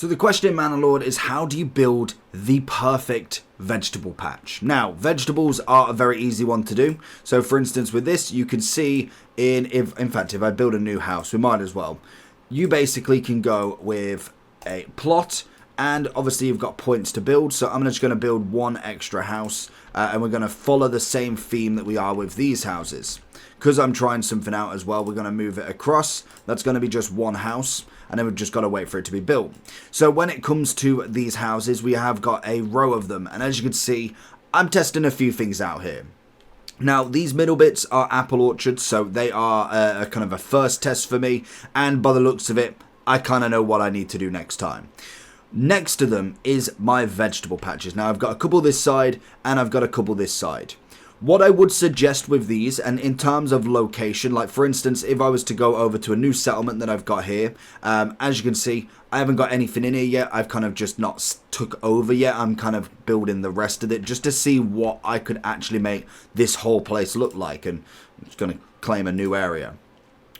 So the question, Manor, is how do you build the perfect vegetable patch? Now, vegetables are a very easy one to do. So for instance, with this, you can see in fact, if I build a new house, we might as well. You basically can go with a plot, and obviously you've got points to build. So I'm just going to build one extra house, and we're going to follow the same theme that we are with these houses. Because I'm trying something out as well, we're going to move it across. That's going to be just one house, and then we've just got to wait for it to be built. So when it comes to these houses, we have got a row of them, and as you can see, I'm testing a few things out here. Now, these middle bits are apple orchards, so they are a kind of a first test for me, and by the looks of it, I kind of know what I need to do next time. Next to them is my vegetable patches. Now, I've got a couple this side, and I've got a couple this side. What I would suggest with these, and in terms of location, like for instance, if I was to go over to a new settlement that I've got here, as you can see, I haven't got anything in here yet. I've kind of just not took over yet. I'm kind of building the rest of it just to see what I could actually make this whole place look like. And I'm just going to claim a new area.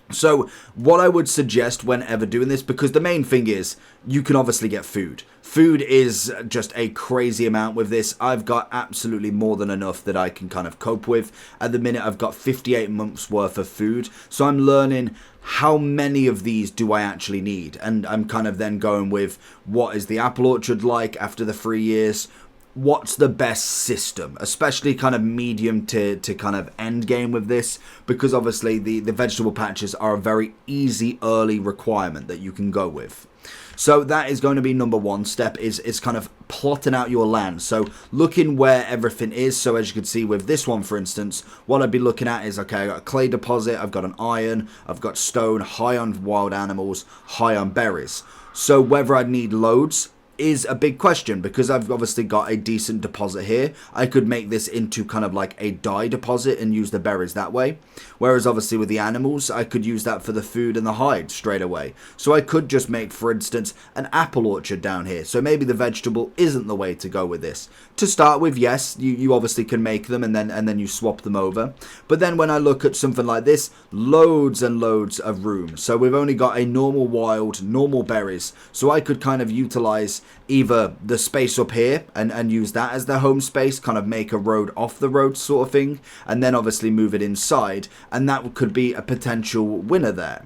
So what I would suggest whenever doing this, because the main thing is you can obviously get food. Food is just a crazy amount with this. I've got absolutely more than enough that I can kind of cope with. At the minute, I've got 58 months worth of food. So I'm learning how many of these do I actually need. And I'm kind of then going with what is the apple orchard like after the 3 years. What's the best system, especially kind of medium to kind of end game with this, because obviously the vegetable patches are a very easy early requirement that you can go with. So that is going to be number one step, is kind of plotting out your land. So looking where everything is. So as you can see with this one, for instance, what I'd be looking at is, okay, I got a clay deposit, I've got an iron, I've got stone, high on wild animals, high on berries. So whether I'd need loads is a big question, because I've obviously got a decent deposit here. I could make this into kind of like a dye deposit and use the berries that way. Whereas obviously with the animals, I could use that for the food and the hide straight away. So I could just make, for instance, an apple orchard down here. So maybe the vegetable isn't the way to go with this. To start with, yes, you obviously can make them and then you swap them over. But then when I look at something like this, loads and loads of room. So we've only got a normal wild, normal berries. So I could kind of utilize either the space up here and use that as the home space, kind of make a road off the road sort of thing, and then obviously move it inside, and that could be a potential winner there.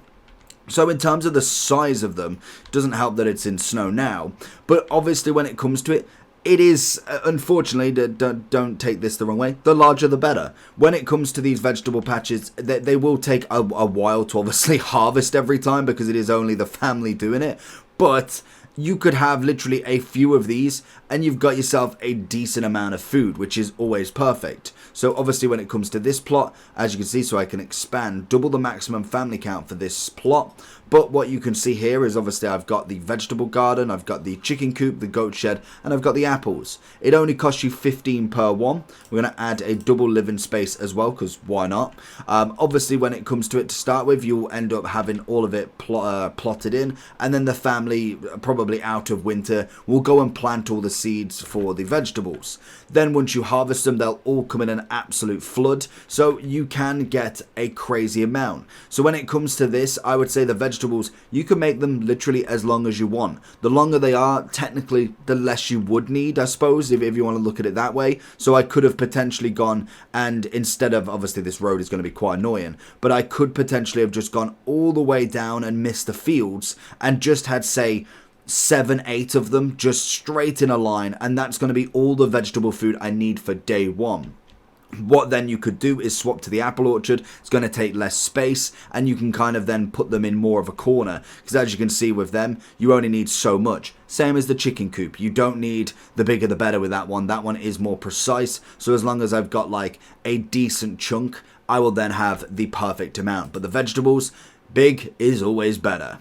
So in terms of the size of them, it doesn't help that it's in snow now, but obviously when it comes to it, it is, unfortunately, don't take this the wrong way, the larger the better. When it comes to these vegetable patches, they will take a while to obviously harvest every time, because it is only the family doing it, but you could have literally a few of these and you've got yourself a decent amount of food, which is always perfect. So obviously when it comes to this plot, as you can see, so I can expand, double the maximum family count for this plot. But what you can see here is obviously I've got the vegetable garden, I've got the chicken coop, the goat shed, and I've got the apples. It only costs you 15 per one. We're going to add a double living space as well, because why not? Obviously when it comes to it to start with, you'll end up having all of it plotted in, and then the family, probably out of winter, will go and plant all the seeds for the vegetables. Then once you harvest them, they'll all come in an absolute flood, so you can get a crazy amount. So when it comes to this, I would say the vegetables, you can make them literally as long as you want. The longer they are, technically, the less you would need, I suppose, if you want to look at it that way. So I could have potentially gone, and instead of, obviously this road is going to be quite annoying, but I could potentially have just gone all the way down and missed the fields and just had, say, 7, 8 of them just straight in a line, and that's going to be all the vegetable food I need for day one. What then you could do is swap to the apple orchard. It's going to take less space, and you can kind of then put them in more of a corner, because as you can see with them, you only need so much. Same as the chicken coop, you don't need the bigger the better with that one. That one is more precise, so as long as I've got like a decent chunk, I will then have the perfect amount. But the vegetables, big is always better.